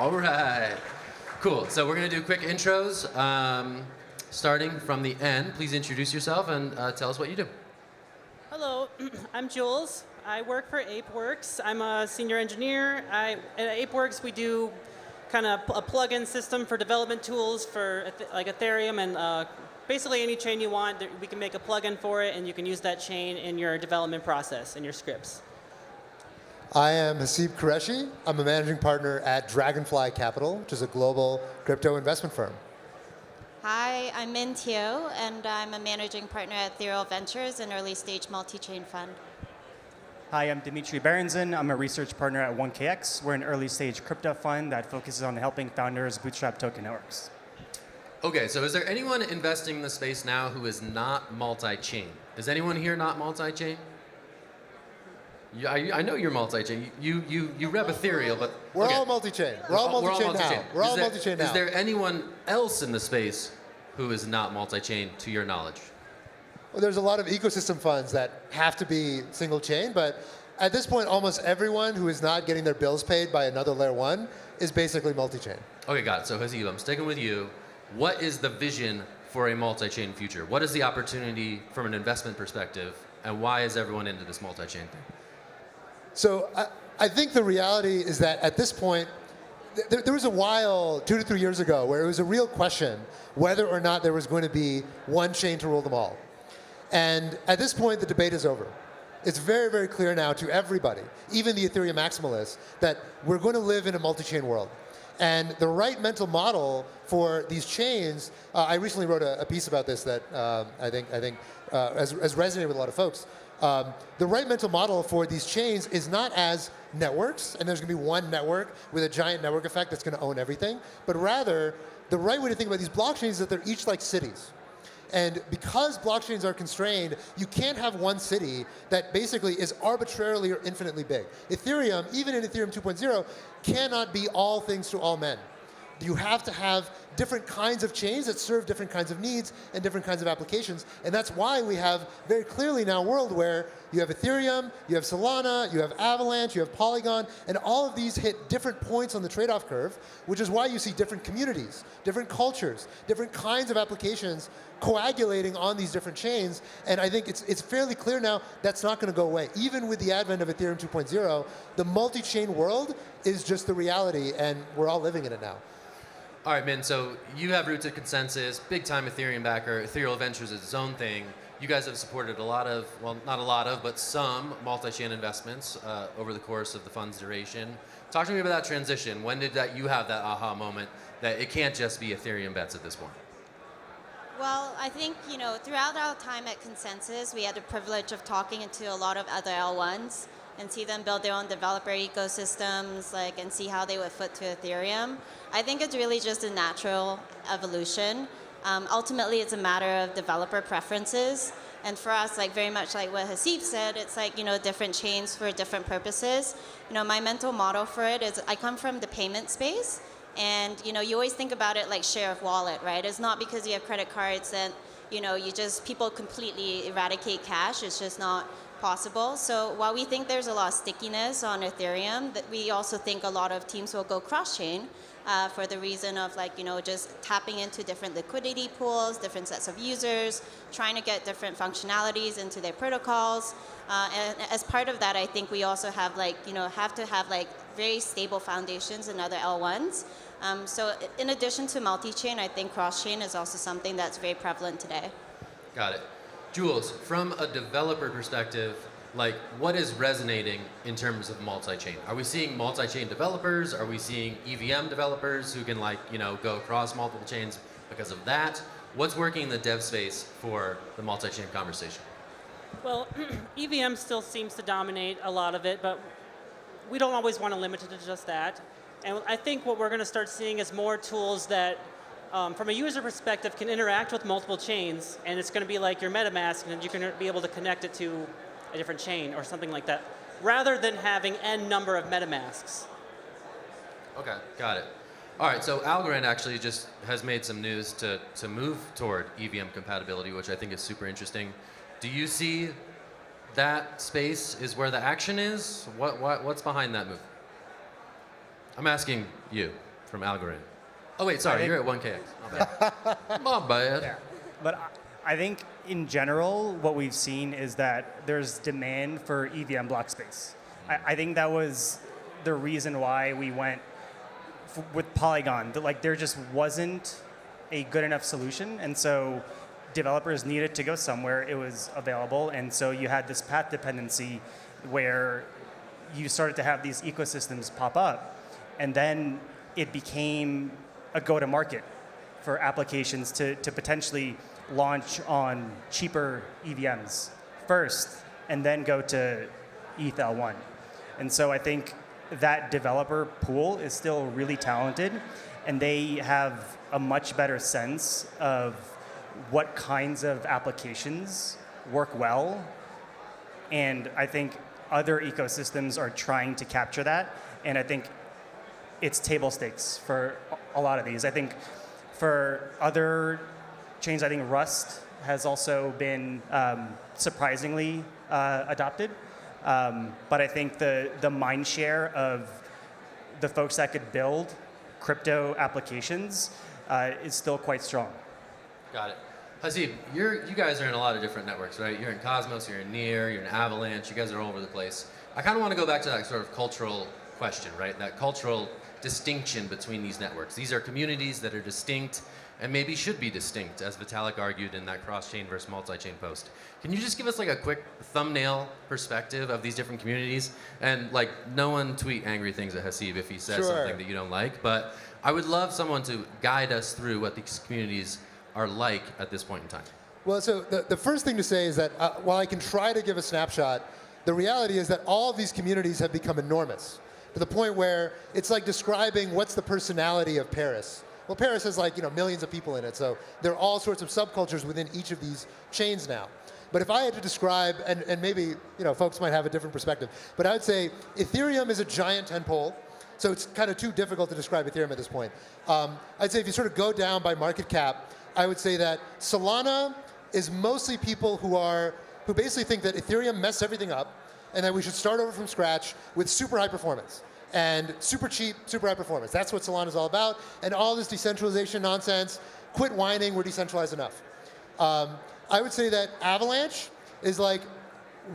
All right. Cool. So we're going to do quick intros. Starting from the end, please introduce yourself and tell us what you do. Hello, I'm Jules. I work for ApeWorks. I'm a senior engineer. At ApeWorks, we do kind of a plug-in system for development tools for like Ethereum and basically any chain you want. We can make a plug-in for it, and you can use that chain in your development process, in your scripts. I am Hasib Qureshi. I'm a managing partner at Dragonfly Capital, which is a global crypto investment firm. Hi, I'm Min Teo, and I'm a managing partner at Ethereal Ventures, an early-stage multi-chain fund. Hi, I'm Dimitri Berenson. I'm a research partner at 1KX. We're an early-stage crypto fund that focuses on helping founders bootstrap token networks. Okay, so is there anyone investing in the space now who is not multi-chain? Is anyone here not multi-chain? I know you're multi-chain. You rep Ethereal, but We're all multi-chain. We're all multi-chain now. We're all multi-chain now. Is there anyone else in the space who is not multi-chain, to your knowledge? Well, there's a lot of ecosystem funds that have to be single chain, but at this point, almost everyone who is not getting their bills paid by another layer one is basically multi-chain. Okay, got it. So Hasib, I'm sticking with you. What is the vision for a multi-chain future? What is the opportunity from an investment perspective, and why is everyone into this multi-chain thing? So I think the reality is that at this point, there was a while, 2 to 3 years ago, where it was a real question whether or not there was going to be one chain to rule them all. And at this point, the debate is over. It's very, very clear now to everybody, even the Ethereum maximalists, that we're going to live in a multi-chain world. And the right mental model for these chains, I recently wrote a piece about this that I think has resonated with a lot of folks. The right mental model for these chains is not as networks, and there's going to be one network with a giant network effect that's going to own everything, but rather the right way to think about these blockchains is that they're each like cities. And because blockchains are constrained, you can't have one city that basically is arbitrarily or infinitely big. Ethereum, even in Ethereum 2.0, cannot be all things to all men. You have to have different kinds of chains that serve different kinds of needs and different kinds of applications. And that's why we have very clearly now a world where you have Ethereum, you have Solana, you have Avalanche, you have Polygon, and all of these hit different points on the trade-off curve, which is why you see different communities, different cultures, different kinds of applications coagulating on these different chains. And I think it's fairly clear now that's not going to go away. Even with the advent of Ethereum 2.0, the multi-chain world is just the reality, and we're all living in it now. All right, Min, so you have roots at Consensus, big-time Ethereum backer. Ethereal Ventures is its own thing. You guys have supported a lot of, well, not a lot of, but some multi-chain investments over the course of the fund's duration. Talk to me about that transition. When did you have that aha moment that it can't just be Ethereum bets at this point? Well, I think, throughout our time at Consensus, we had the privilege of talking to a lot of other L1s and see them build their own developer ecosystems, and see how they would fit to Ethereum. I think it's really just a natural evolution. Ultimately, it's a matter of developer preferences. And for us, very much like what Hasib said, it's different chains for different purposes. My mental model for it is I come from the payment space. And you always think about it like share of wallet, right? It's not because you have credit cards that people completely eradicate cash. It's just not possible. So while we think there's a lot of stickiness on Ethereum, that we also think a lot of teams will go cross-chain for the reason of just tapping into different liquidity pools, different sets of users, trying to get different functionalities into their protocols. And as part of that, I think we also have have to have very stable foundations in other L1s. So in addition to multi-chain, I think cross-chain is also something that's very prevalent today. Got it. Jules, from a developer perspective, what is resonating in terms of multi-chain? Are we seeing multi-chain developers? Are we seeing EVM developers who can go across multiple chains because of that? What's working in the dev space for the multi-chain conversation? Well, EVM still seems to dominate a lot of it, but we don't always want to limit it to just that. And I think what we're going to start seeing is more tools that, from a user perspective, can interact with multiple chains, and it's going to be like your MetaMask, and you can be able to connect it to a different chain or something like that, rather than having n number of MetaMasks. Okay, got it. All right, so Algorand actually just has made some news to move toward EVM compatibility, which I think is super interesting. Do you see that space is where the action is? What's behind that move? I'm asking you. from Algorand. Oh wait, sorry, you're at 1KX. My bad. My bad. Yeah. But I think in general, what we've seen is that there's demand for EVM block space. I think that was the reason why we went with Polygon. Like there just wasn't a good enough solution, and so developers needed to go somewhere. It was available, and so you had this path dependency where you started to have these ecosystems pop up, and then it became a go-to-market for applications to potentially launch on cheaper EVMs first, and then go to ETH L1. And so I think that developer pool is still really talented, and they have a much better sense of what kinds of applications work well. And I think other ecosystems are trying to capture that, and I think it's table stakes for a lot of these. I think for other chains, I think Rust has also been surprisingly adopted. But I think the mind share of the folks that could build crypto applications is still quite strong. Got it. Haseeb, you guys are in a lot of different networks, right? You're in Cosmos, you're in Near, you're in Avalanche. You guys are all over the place. I kind of want to go back to that sort of cultural question, right? That cultural distinction between these networks. These are communities that are distinct and maybe should be distinct, as Vitalik argued in that cross-chain versus multi-chain post. Can you just give us like a quick thumbnail perspective of these different communities? And like, no one tweet angry things at Haseeb if he says something that you don't like, but I would love someone to guide us through what these communities are like at this point in time. Well, so the first thing to say is that while I can try to give a snapshot, the reality is that all of these communities have become enormous to the point where it's like describing what's the personality of Paris. Well, Paris has like, millions of people in it, so there are all sorts of subcultures within each of these chains now. But if I had to describe, and maybe folks might have a different perspective, but I would say Ethereum is a giant tentpole, so it's kind of too difficult to describe Ethereum at this point. I'd say if you sort of go down by market cap, I would say that Solana is mostly people who basically think that Ethereum messed everything up, and that we should start over from scratch with super high performance. And super cheap, super high performance. That's what Solana is all about. And all this decentralization nonsense, quit whining, we're decentralized enough. I would say that Avalanche is like,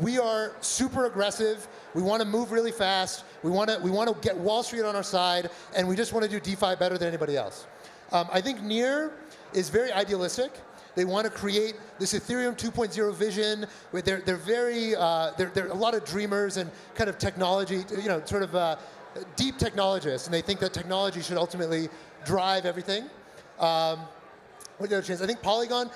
we are super aggressive, we want to move really fast, we want to get Wall Street on our side, and we just want to do DeFi better than anybody else. I think Near is very idealistic. They want to create this Ethereum 2.0 vision. Where they're a lot of dreamers and kind of technology, deep technologists, and they think that technology should ultimately drive everything. What are the other chains? I think Polygon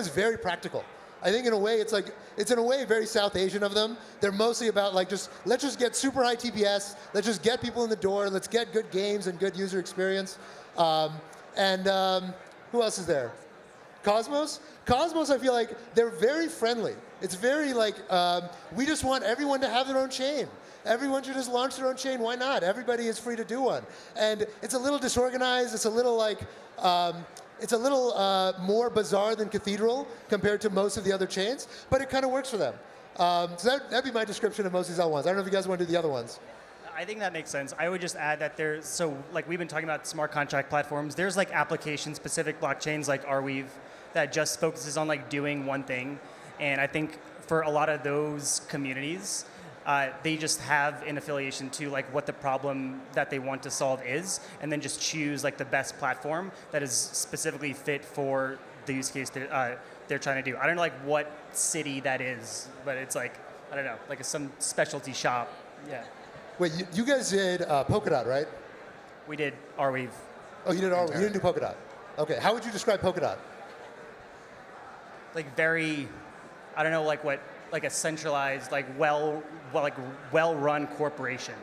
is very practical. I think in a way it's in a way very South Asian of them. They're mostly about like let's just get super high TPS, let's just get people in the door, let's get good games and good user experience. Who else is there? Cosmos, I feel like they're very friendly. It's very like, we just want everyone to have their own chain. Everyone should just launch their own chain. Why not? Everybody is free to do one. And it's a little disorganized. It's a little like, more bizarre than Cathedral compared to most of the other chains, but it kind of works for them. So that'd be my description of most of these other ones. I don't know if you guys want to do the other ones. I think that makes sense. I would just add that we've been talking about smart contract platforms. There's like application-specific blockchains like Arweave that just focuses on like doing one thing. And I think for a lot of those communities, they just have an affiliation to like what the problem that they want to solve is, and then just choose like the best platform that is specifically fit for the use case that they're trying to do. I don't know like what city that is, but it's like, I don't know, like some specialty shop. Yeah. Wait, you guys did Polkadot, right? We did Arweave. Oh, you did Arweave. You didn't do Polkadot. Okay, how would you describe Polkadot? Like very, I don't know, like what, like a centralized, like well-run corporation.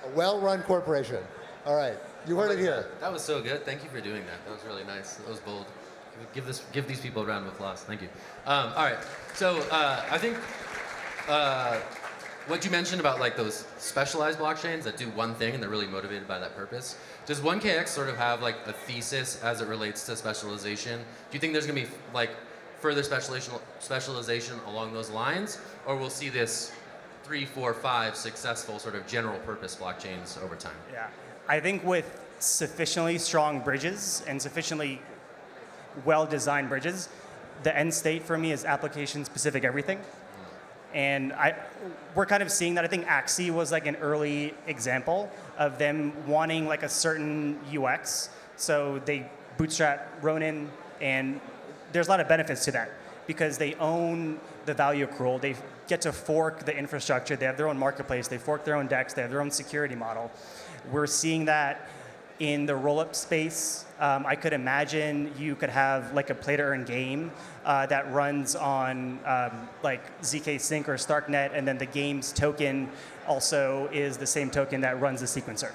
A well-run corporation. All right, you heard it here. That was so good. Thank you for doing that. That was really nice. That was bold. Give these people a round of applause. Thank you. All right, so I think what you mentioned about like those specialized blockchains that do one thing and they're really motivated by that purpose. Does 1KX sort of have like a thesis as it relates to specialization? Do you think there's going to be like further specialization along those lines, or we'll see this 3, 4, 5 successful sort of general purpose blockchains over time? Yeah, I think with sufficiently strong bridges and sufficiently well-designed bridges, the end state for me is application-specific everything. And we're kind of seeing that. I think Axie was like an early example of them wanting like a certain UX. So they bootstrap Ronin, and there's a lot of benefits to that because they own the value accrual. They get to fork the infrastructure. They have their own marketplace. They fork their own DEX. They have their own security model. We're seeing that in the roll-up space. I could imagine you could have like a play-to-earn game that runs on like ZK Sync or StarkNet, and then the game's token also is the same token that runs the sequencer.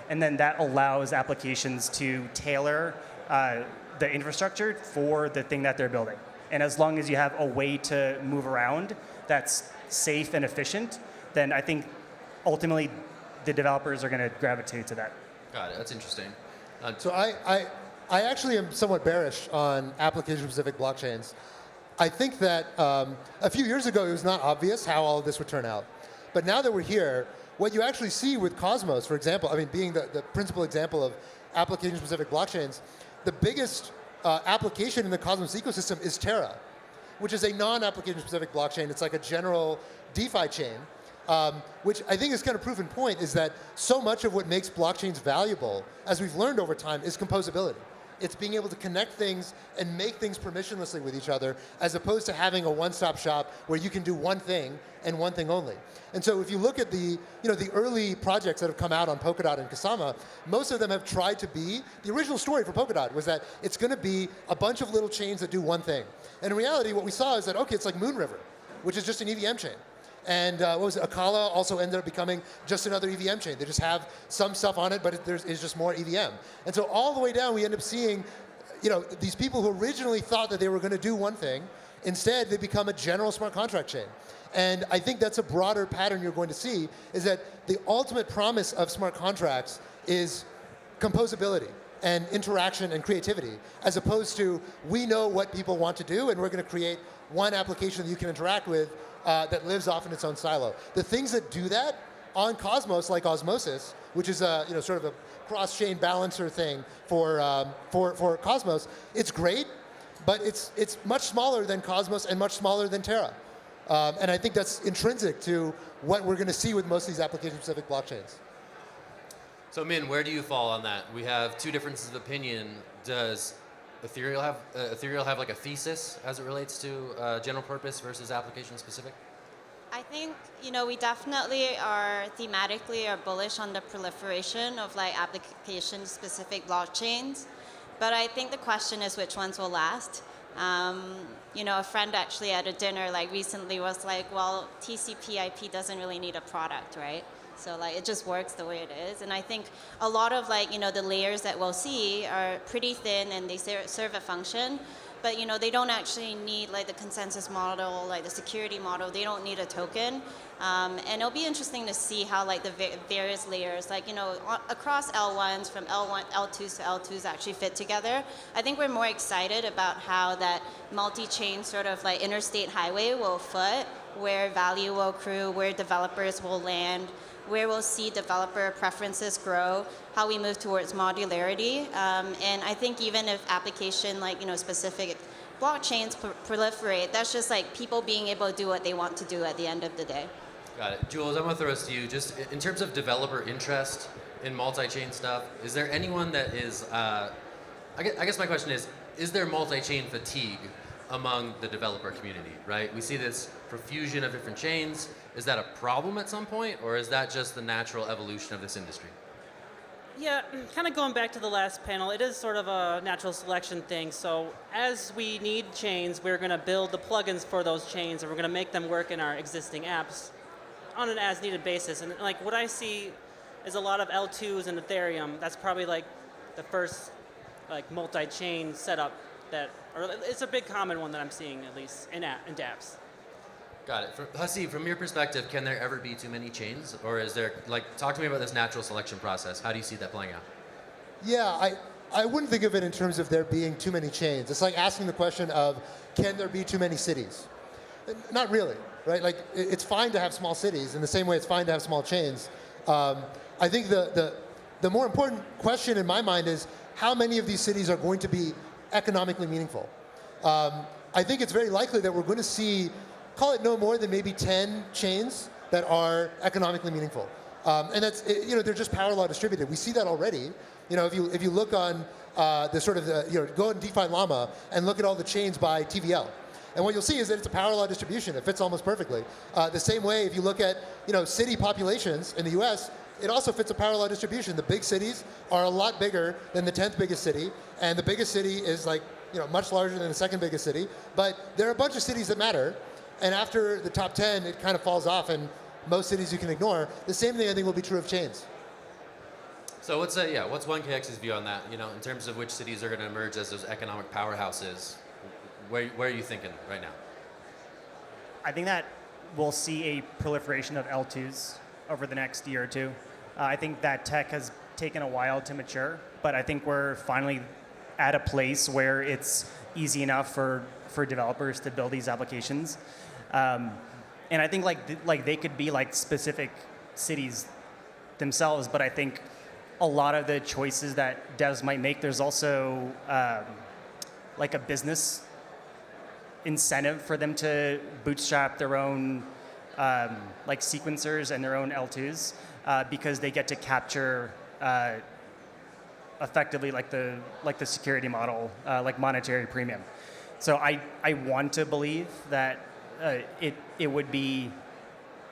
And then that allows applications to tailor the infrastructure for the thing that they're building. And as long as you have a way to move around that's safe and efficient, then I think ultimately the developers are going to gravitate to that. Got it. That's interesting. So I actually am somewhat bearish on application-specific blockchains. I think that a few years ago it was not obvious how all of this would turn out. But now that we're here, what you actually see with Cosmos, for example, I mean, being the principal example of application-specific blockchains, the biggest application in the Cosmos ecosystem is Terra, which is a non-application-specific blockchain. It's like a general DeFi chain. Which I think is kind of proof in point is that so much of what makes blockchains valuable, as we've learned over time, is composability. It's being able to connect things and make things permissionlessly with each other, as opposed to having a one-stop shop where you can do one thing and one thing only. And so if you look at the early projects that have come out on Polkadot and Kusama, most of them have tried to be, the original story for Polkadot was that it's going to be a bunch of little chains that do one thing. And in reality, what we saw is that, okay, it's like Moonriver, which is just an EVM chain. And what was it? Akala also ended up becoming just another EVM chain. They just have some stuff on it, but it's just more EVM. And so all the way down, we end up seeing, these people who originally thought that they were going to do one thing, instead they become a general smart contract chain. And I think that's a broader pattern you're going to see, is that the ultimate promise of smart contracts is composability and interaction and creativity, as opposed to we know what people want to do and we're going to create one application that you can interact with that lives off in its own silo. The things that do that on Cosmos, like Osmosis, which is a sort of a cross-chain balancer thing for Cosmos, it's great, but it's much smaller than Cosmos and much smaller than Terra. And I think that's intrinsic to what we're going to see with most of these application-specific blockchains. So Min, where do you fall on that? We have two differences of opinion. Does Ethereal have like a thesis as it relates to general purpose versus application specific? I think we definitely are thematically bullish on the proliferation of like application specific blockchains, but I think the question is which ones will last. A friend actually at a dinner like recently was like, well, TCP/IP doesn't really need a product, right? So like it just works the way it is. And I think a lot of the layers that we'll see are pretty thin and they serve a function, but they don't actually need like the consensus model, like the security model. They don't need a token. And it'll be interesting to see how like the various layers, across L1s from L2s to L2s actually fit together. I think we're more excited about how that multi-chain sort of like interstate highway will foot, where value will accrue, where developers will land, where we'll see developer preferences grow, how we move towards modularity. And I think even if application specific blockchains proliferate, that's just like people being able to do what they want to do at the end of the day. Got it. Jules, I'm going to throw this to you. Just in terms of developer interest in multi-chain stuff, is there anyone that is, I guess my question is there multi-chain fatigue among the developer community, right? We see this profusion of different chains. Is that a problem at some point, or is that just the natural evolution of this industry? Yeah, kind of going back to the last panel, it is sort of a natural selection thing. So as we need chains, we're going to build the plugins for those chains, and we're going to make them work in our existing apps on an as-needed basis. And like what I see is a lot of L2s and Ethereum. That's probably like the first like multi-chain setup or it's a big common one that I'm seeing at least in dApps. Got it. Haseeb, from your perspective, can there ever be too many chains? Or is there, talk to me about this natural selection process. How do you see that playing out? Yeah, I wouldn't think of it in terms of there being too many chains. It's like asking the question of, can there be too many cities? Not really, right? Like, it's fine to have small cities in the same way it's fine to have small chains. I think the the more important question in my mind is how many of these cities are going to be economically meaningful. I think it's very likely that we're going to see, call it no more than maybe 10 chains that are economically meaningful. And that's, they're just power law distributed. We see that already. If you look on the sort of, go on DeFi Llama and look at all the chains by TVL. And what you'll see is that it's a power law distribution. It fits almost perfectly. The same way, if you look at, city populations in the US, it also fits a power law distribution. The big cities are a lot bigger than the 10th biggest city, and the biggest city is like, much larger than the second biggest city. But there are a bunch of cities that matter, and after the top 10, it kind of falls off, and most cities you can ignore. The same thing I think will be true of chains. So what's 1KX's view on that? In terms of which cities are going to emerge as those economic powerhouses, where are you thinking right now? I think that we'll see a proliferation of L2s over the next year or two. I think that tech has taken a while to mature, but I think we're finally at a place where it's easy enough for developers to build these applications. And I think like they could be like specific cities themselves, but I think a lot of the choices that devs might make, there's also like a business incentive for them to bootstrap their own like sequencers and their own L2s because they get to capture effectively like the security model, like monetary premium. So I want to believe that it would be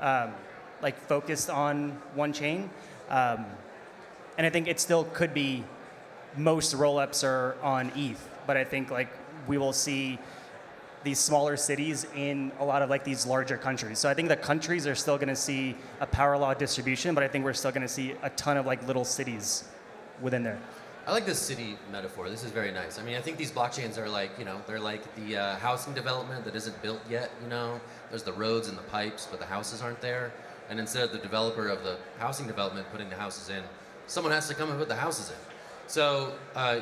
like focused on one chain, and I think it still could be. Most rollups are on ETH, but I think like we will see these smaller cities in a lot of like these larger countries. So I think the countries are still going to see a power law distribution, but I think we're still going to see a ton of like little cities within there. I like this city metaphor. This is very nice. I mean, I think these blockchains are like, they're like the housing development that isn't built yet, There's the roads and the pipes, but the houses aren't there. And instead of the developer of the housing development putting the houses in, someone has to come and put the houses in. So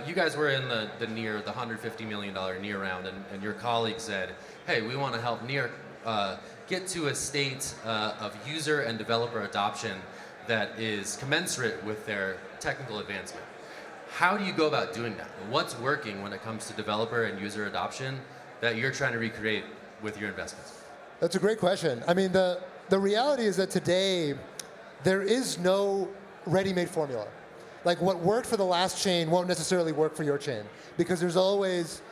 you guys were in the $150 million NEAR round, and your colleague said, hey, we want to help NEAR get to a state of user and developer adoption that is commensurate with their technical advancement. How do you go about doing that? What's working when it comes to developer and user adoption that you're trying to recreate with your investments? That's a great question. I mean, the reality is that today, there is no ready-made formula. Like what worked for the last chain won't necessarily work for your chain because there's always,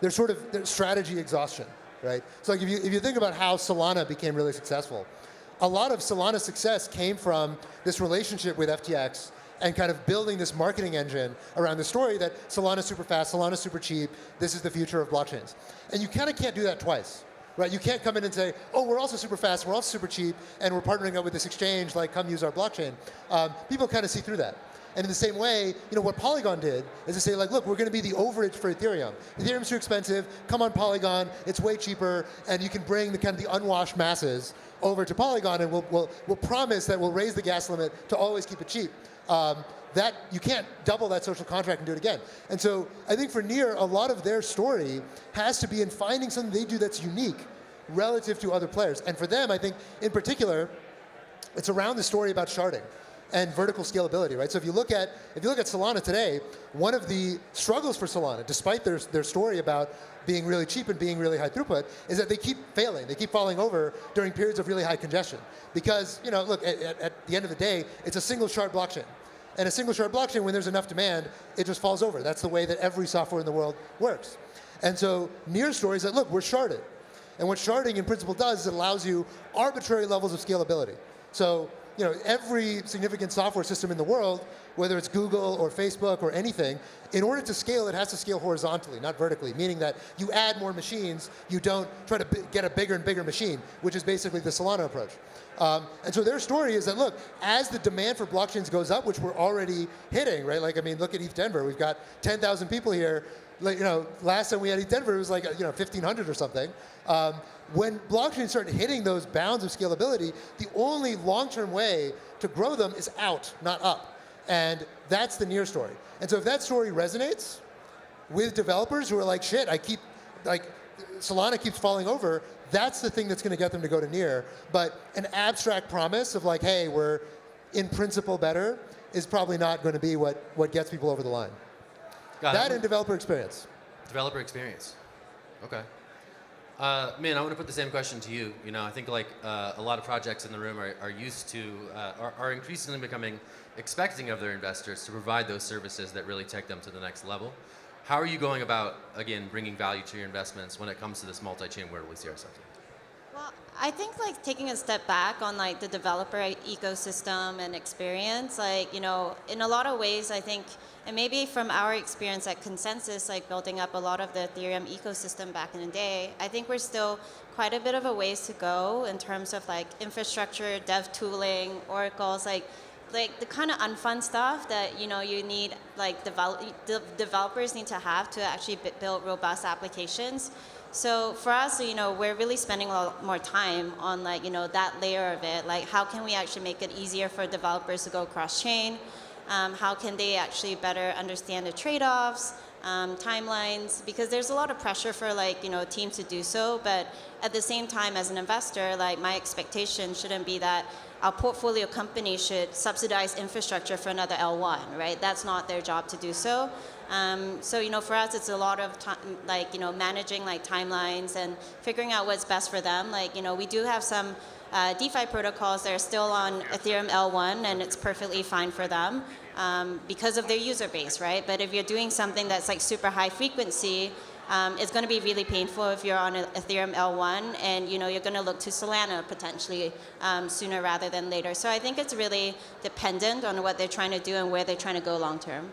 there's strategy exhaustion, right? So like if you think about how Solana became really successful, a lot of Solana's success came from this relationship with FTX and kind of building this marketing engine around the story that Solana's super fast, Solana's super cheap, this is the future of blockchains. And you kind of can't do that twice, right? You can't come in and say, oh, we're also super fast, we're also super cheap, and we're partnering up with this exchange, like come use our blockchain. People kind of see through that. And in the same way, what Polygon did is to say, like, look, we're going to be the overage for Ethereum. Ethereum's too expensive. Come on Polygon. It's way cheaper, and you can bring the kind of the unwashed masses over to Polygon, and we'll promise that we'll raise the gas limit to always keep it cheap. That you can't double that social contract and do it again. And so I think for NEAR, a lot of their story has to be in finding something they do that's unique relative to other players. And for them, I think in particular, it's around the story about sharding and vertical scalability, right? So if you look at Solana today, one of the struggles for Solana, despite their story about being really cheap and being really high throughput, is that they keep failing. They keep falling over during periods of really high congestion. Because, look, at the end of the day, it's a single shard blockchain. And a single shard blockchain, when there's enough demand, it just falls over. That's the way that every software in the world works. And so NEAR's story is that, look, we're sharded. And what sharding in principle does is it allows you arbitrary levels of scalability. So, every significant software system in the world, whether it's Google or Facebook or anything, in order to scale, it has to scale horizontally, not vertically, meaning that you add more machines, you don't try to get a bigger and bigger machine, which is basically the Solana approach. And so their story is that, look, as the demand for blockchains goes up, which we're already hitting, right? Like, I mean, look at ETH Denver. We've got 10,000 people here. Like, last time we had ETH Denver, it was like, 1,500 or something. When blockchains start hitting those bounds of scalability, the only long-term way to grow them is out, not up. And that's the NEAR story. And so if that story resonates with developers who are like, shit, Solana keeps falling over, that's the thing that's going to get them to go to NEAR. But an abstract promise of like, hey, we're in principle better, is probably not going to be what gets people over the line. Got That it. and developer experience. Developer experience. Okay. Min, I want to put the same question to you. You know, I think like a lot of projects in the room are used to, are increasingly becoming expecting of their investors to provide those services that really take them to the next level. How are you going about, again, bringing value to your investments when it comes to this multi-chain world with CR something? Well, I think like taking a step back on like the developer ecosystem and experience, like, you know, in a lot of ways, I think, and maybe from our experience at Consensus, like building up a lot of the Ethereum ecosystem back in the day, I think we're still quite a bit of a ways to go in terms of like infrastructure, dev tooling, oracles, like the kind of unfun stuff that, you know, you need, like developers need to have to actually build robust applications. So for us, you know, we're really spending a lot more time on like, you know, that layer of it. Like how can we actually make it easier for developers to go cross-chain? How can they actually better understand the trade-offs, timelines? Because there's a lot of pressure for like, you know, teams to do so. But at the same time, as an investor, like my expectation shouldn't be that our portfolio company should subsidize infrastructure for another L1, right? That's not their job to do so. So, you know, for us, it's a lot of like, you know, managing like timelines and figuring out what's best for them. Like, you know, we do have some DeFi protocols that are still on Ethereum L1, and it's perfectly fine for them because of their user base, right? But if you're doing something that's like super high frequency, it's going to be really painful if you're on Ethereum L1, and you know you're going to look to Solana potentially sooner rather than later. So I think it's really dependent on what they're trying to do and where they're trying to go long term.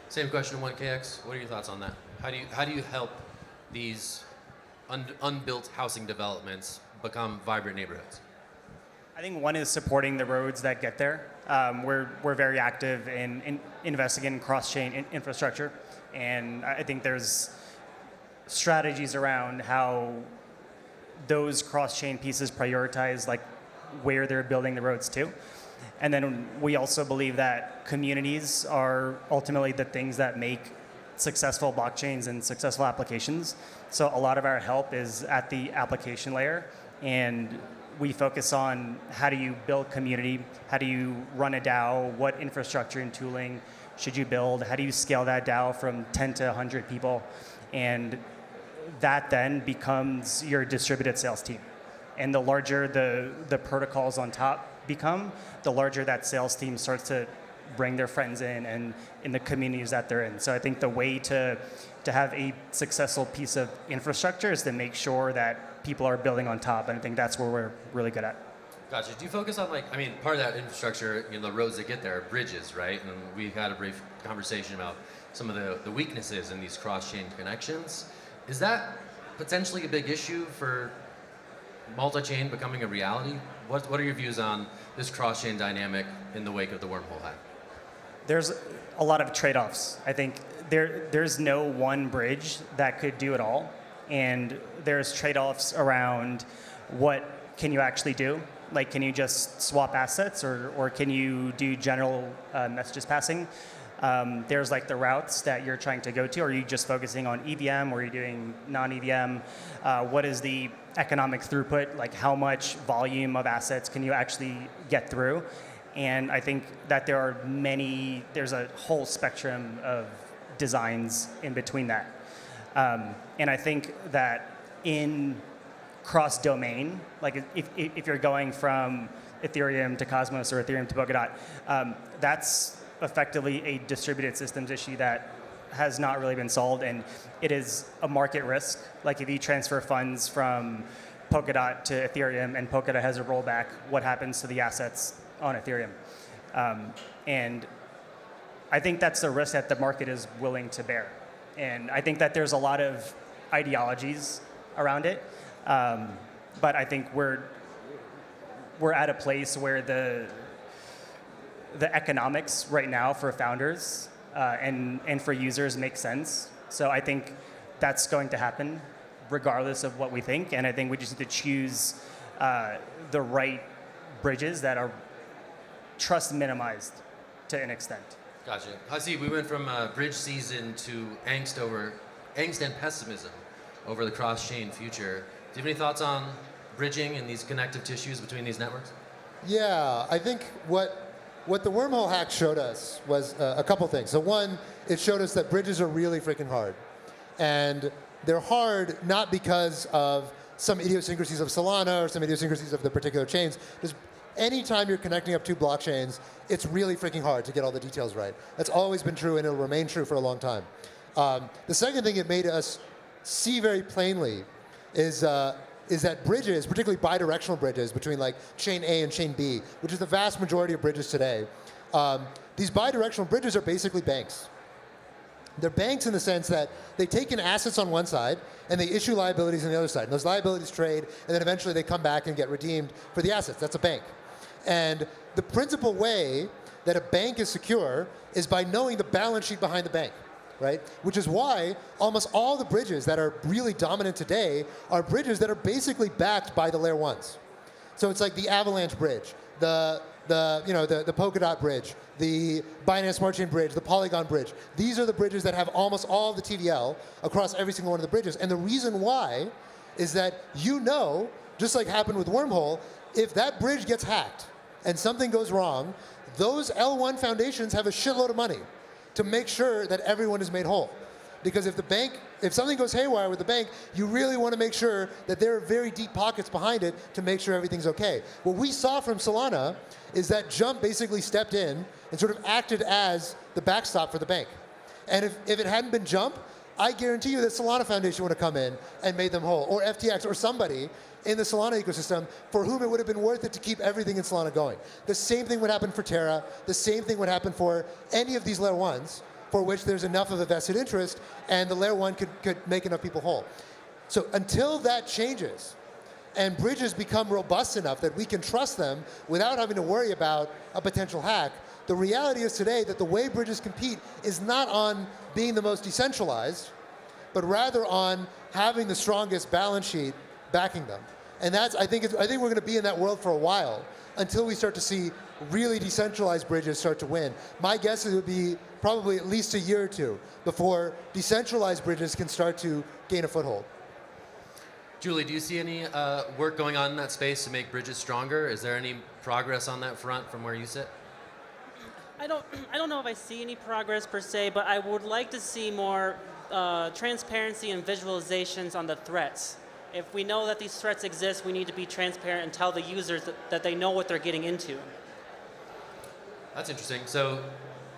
Same question to 1KX. What are your thoughts on that? How do you help these unbuilt housing developments become vibrant neighborhoods? I think one is supporting the roads that get there. We're very active in investing in cross-chain infrastructure, and I think there's strategies around how those cross-chain pieces prioritize like where they're building the roads to. And then we also believe that communities are ultimately the things that make successful blockchains and successful applications. So a lot of our help is at the application layer, and we focus on how do you build community, how do you run a DAO, what infrastructure and tooling should you build, how do you scale that DAO from 10 to 100 people, and that then becomes your distributed sales team. And the larger the protocols on top become, the larger that sales team starts to bring their friends in the communities that they're in. So I think the way to have a successful piece of infrastructure is to make sure that people are building on top, and I think that's where we're really good at. Gotcha. Do you focus on like, I mean, part of that infrastructure, you know, the roads that get there are bridges, right? And we had a brief conversation about some of the weaknesses in these cross-chain connections. Is that potentially a big issue for multi-chain becoming a reality? What are your views on this cross-chain dynamic in the wake of the wormhole hack? There's a lot of trade-offs. I think there's no one bridge that could do it all, and there's trade-offs around what can you actually do. Like, can you just swap assets, or can you do general messages passing? There's like the routes that you're trying to go to. Are you just focusing on EVM, or are you doing non-EVM? What is the economic throughput? Like, how much volume of assets can you actually get through? And I think that there's a whole spectrum of designs in between that. And I think that in cross-domain, like if you're going from Ethereum to Cosmos or Ethereum to Polkadot, that's effectively a distributed systems issue that has not really been solved, and it is a market risk. Like if you transfer funds from Polkadot to Ethereum and Polkadot has a rollback, what happens to the assets on Ethereum? And I think that's the risk that the market is willing to bear. And I think that there's a lot of ideologies around it, but I think we're at a place where the economics right now for founders and for users make sense. So I think that's going to happen regardless of what we think, and I think we just need to choose the right bridges that are trust minimized to an extent. Gotcha. Hasi, we went from bridge season to angst and pessimism over the cross-chain future. Do you have any thoughts on bridging and these connective tissues between these networks? Yeah, I think what what the wormhole hack showed us was a couple things. So one, it showed us that bridges are really freaking hard. And they're hard not because of some idiosyncrasies of Solana or some idiosyncrasies of the particular chains. Just anytime you're connecting up two blockchains, it's really freaking hard to get all the details right. That's always been true, and it'll remain true for a long time. The second thing it made us see very plainly is that bridges, particularly bidirectional bridges between like chain A and chain B, which is the vast majority of bridges today, these bidirectional bridges are basically banks. They're banks in the sense that they take in assets on one side and they issue liabilities on the other side. And those liabilities trade, and then eventually they come back and get redeemed for the assets. That's a bank. And the principal way that a bank is secure is by knowing the balance sheet behind the bank, right? Which is why almost all the bridges that are really dominant today are bridges that are basically backed by the layer ones. So it's like the Avalanche bridge, the Polkadot bridge, the Binance Smart Chain bridge, the Polygon bridge. These are the bridges that have almost all of the TVL across every single one of the bridges. And the reason why is that just like happened with Wormhole, if that bridge gets hacked and something goes wrong, those L1 foundations have a shitload of money to make sure that everyone is made whole. Because if something goes haywire with the bank, you really want to make sure that there are very deep pockets behind it to make sure everything's okay. What we saw from Solana is that Jump basically stepped in and sort of acted as the backstop for the bank. And if it hadn't been Jump, I guarantee you that Solana Foundation would have come in and made them whole, or FTX, or somebody in the Solana ecosystem for whom it would have been worth it to keep everything in Solana going. The same thing would happen for Terra. The same thing would happen for any of these layer ones for which there's enough of a vested interest and the layer one could make enough people whole. So until that changes and bridges become robust enough that we can trust them without having to worry about a potential hack, the reality is today that the way bridges compete is not on being the most decentralized, but rather on having the strongest balance sheet backing them. And I think we're going to be in that world for a while until we start to see really decentralized bridges start to win. My guess is it would be probably at least a year or two before decentralized bridges can start to gain a foothold. Julie, do you see any work going on in that space to make bridges stronger? Is there any progress on that front from where you sit? I don't know if I see any progress per se, but I would like to see more transparency and visualizations on the threats. If we know that these threats exist, we need to be transparent and tell the users that they know what they're getting into. That's interesting. So,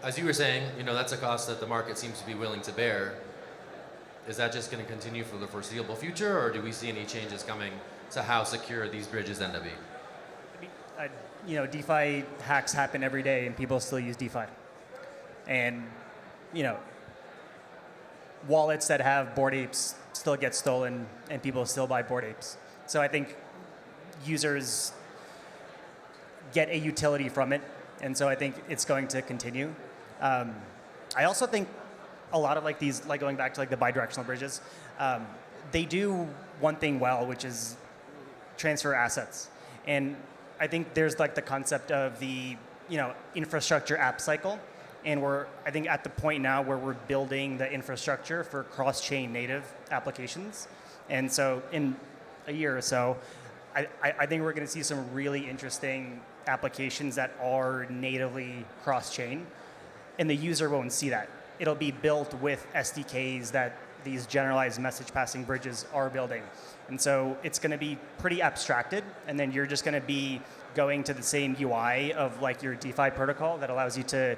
as you were saying, that's a cost that the market seems to be willing to bear. Is that just going to continue for the foreseeable future, or do we see any changes coming to how secure these bridges end up being? DeFi hacks happen every day, and people still use DeFi. And, wallets that have Bored Apes still get stolen, and people still buy Bored Apes. So I think users get a utility from it, and so I think it's going to continue. I also think a lot of these, going back to the bidirectional bridges, they do one thing well, which is transfer assets. And I think there's the concept of the infrastructure app cycle, and we're I think at the point now where we're building the infrastructure for cross-chain native applications. And so in a year or so, I think we're going to see some really interesting applications that are natively cross-chain, and the user won't see that. It'll be built with SDKs that these generalized message passing bridges are building. And so it's going to be pretty abstracted, and then you're just going to be going to the same UI of your DeFi protocol that allows you to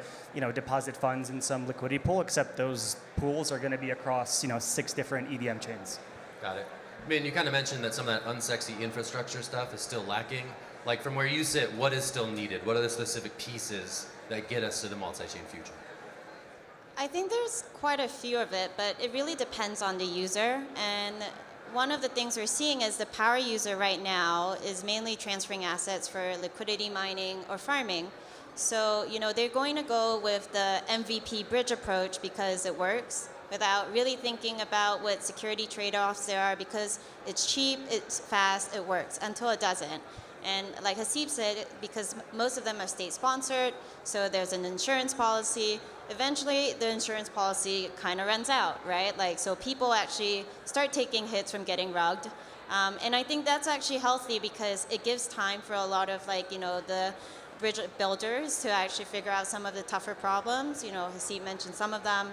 deposit funds in some liquidity pool, except those pools are going to be across 6 different EVM chains. Got it. I mean, you kind of mentioned that some of that unsexy infrastructure stuff is still lacking. From where you sit, what is still needed? What are the specific pieces that get us to the multi-chain future? I think there's quite a few of it, but it really depends on the user. And one of the things we're seeing is the power user right now is mainly transferring assets for liquidity mining or farming. So, they're going to go with the MVP bridge approach because it works without really thinking about what security trade-offs there are, because it's cheap, it's fast, it works, until it doesn't. And like Hasib said, because most of them are state-sponsored, so there's an insurance policy. Eventually, the insurance policy kind of runs out, right? So people actually start taking hits from getting rugged. And I think that's actually healthy because it gives time for a lot of the bridge builders to actually figure out some of the tougher problems. Haseeb mentioned some of them.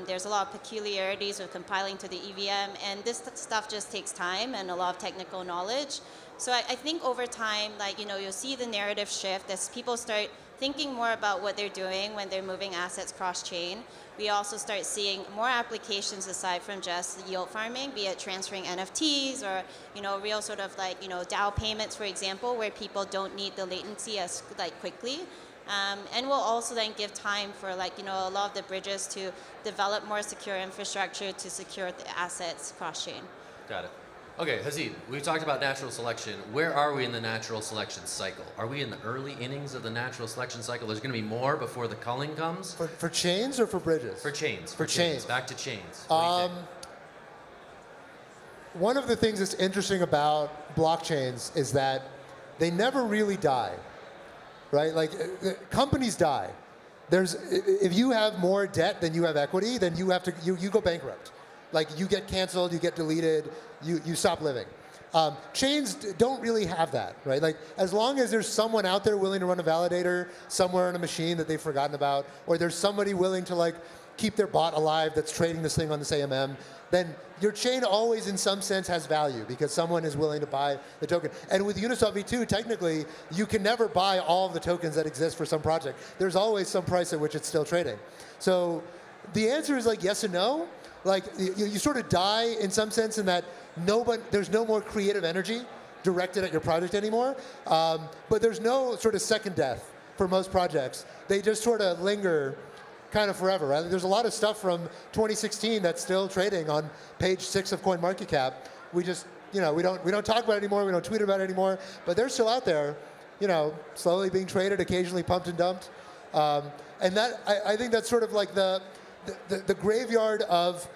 There's a lot of peculiarities with compiling to the EVM, and this stuff just takes time and a lot of technical knowledge. So I think over time, you'll see the narrative shift as people start thinking more about what they're doing when they're moving assets cross-chain. We also start seeing more applications aside from just yield farming, be it transferring NFTs or real sort of DAO payments, for example, where people don't need the latency as quickly. And we'll also then give time for a lot of the bridges to develop more secure infrastructure to secure the assets cross-chain. Got it. Okay, Haseeb, we've talked about natural selection. Where are we in the natural selection cycle? Are we in the early innings of the natural selection cycle? There's going to be more before the culling comes? For chains or for bridges? For chains. For chains. Back to chains. What do you think? One of the things that's interesting about blockchains is that they never really die, right? Companies die. If you have more debt than you have equity, then you go bankrupt. You get canceled, you get deleted, you stop living. Chains don't really have that, right? As long as there's someone out there willing to run a validator somewhere on a machine that they've forgotten about, or there's somebody willing to keep their bot alive that's trading this thing on this AMM, then your chain always in some sense has value because someone is willing to buy the token. And with Uniswap v2, technically, you can never buy all of the tokens that exist for some project. There's always some price at which it's still trading. So the answer is yes and no. You sort of die in some sense in that there's no more creative energy directed at your project anymore. But there's no sort of second death for most projects. They just sort of linger kind of forever, right? There's a lot of stuff from 2016 that's still trading on page 6 of CoinMarketCap. We just, we don't talk about it anymore. We don't tweet about it anymore. But they're still out there, slowly being traded, occasionally pumped and dumped. And that I think that's sort of the graveyard of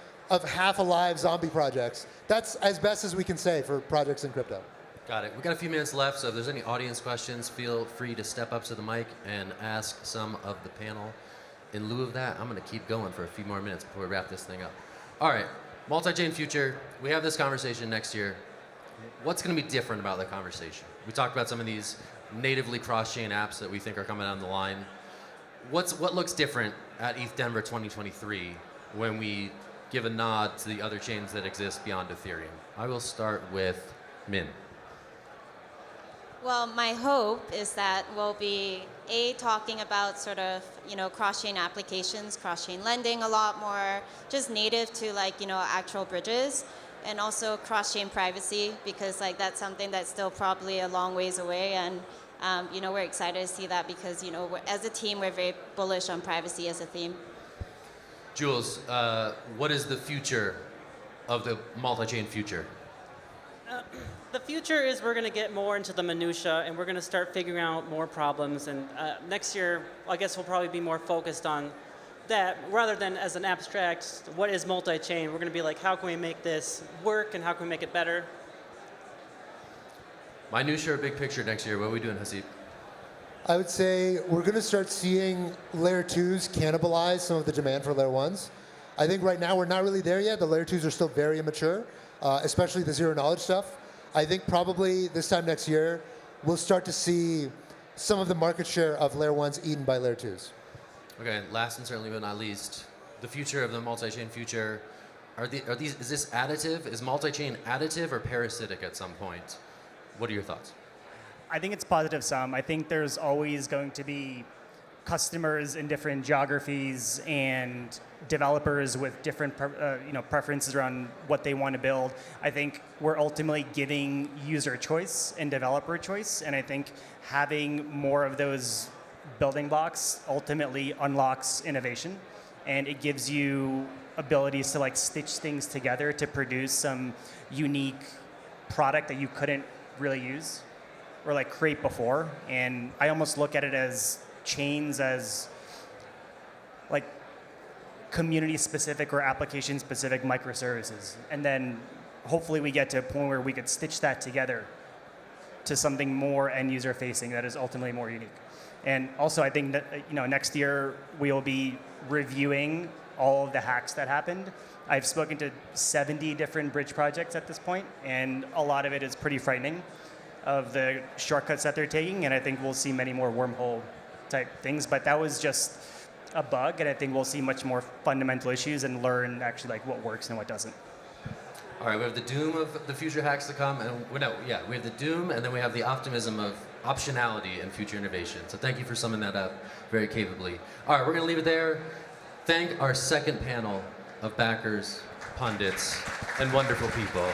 half-alive zombie projects. That's as best as we can say for projects in crypto. Got it. We've got a few minutes left, so if there's any audience questions, feel free to step up to the mic and ask some of the panel. In lieu of that, I'm going to keep going for a few more minutes before we wrap this thing up. All right, multi-chain future. We have this conversation next year. What's going to be different about the conversation? We talked about some of these natively cross-chain apps that we think are coming down the line. What looks different at ETH Denver 2023 when we give a nod to the other chains that exist beyond Ethereum? I will start with Min. Well, my hope is that we'll be talking about sort of cross-chain applications, cross-chain lending a lot more, just native to actual bridges, and also cross-chain privacy because that's something that's still probably a long ways away, and we're excited to see that because as a team we're very bullish on privacy as a theme. Jules, what is the future of the multi-chain future? The future is we're going to get more into the minutia and we're going to start figuring out more problems. And next year, I guess we'll probably be more focused on that rather than as an abstract, what is multi-chain? We're going to be how can we make this work and how can we make it better? Minutia or big picture next year? What are we doing, Haseeb? I would say we're going to start seeing layer 2s cannibalize some of the demand for layer 1s. I think right now we're not really there yet. The layer 2s are still very immature, especially the zero knowledge stuff. I think probably this time next year, we'll start to see some of the market share of layer 1s eaten by layer 2s. Okay, last and certainly but not least, the future of the multi-chain future, is this additive? Is multi-chain additive or parasitic at some point? What are your thoughts? I think it's positive sum. I think there's always going to be customers in different geographies and developers with different preferences around what they want to build. I think we're ultimately giving user choice and developer choice, and I think having more of those building blocks ultimately unlocks innovation, and it gives you abilities to stitch things together to produce some unique product that you couldn't really use or create before. And I almost look at it as chains as community specific or application specific microservices, and then hopefully we get to a point where we could stitch that together to something more end user facing that is ultimately more unique. And also I think that next year we'll be reviewing all of the hacks that happened. I've spoken to 70 different bridge projects at this point, and a lot of it is pretty frightening. of the shortcuts that they're taking, and I think we'll see many more wormhole type things. But that was just a bug, and I think we'll see much more fundamental issues and learn actually like what works and what doesn't. All right, we have the doom of the future hacks to come, and we have the doom, and then we have the optimism of optionality and future innovation. So thank you for summing that up very capably. All right, we're going to leave it there. Thank our second panel of backers, pundits, and wonderful people.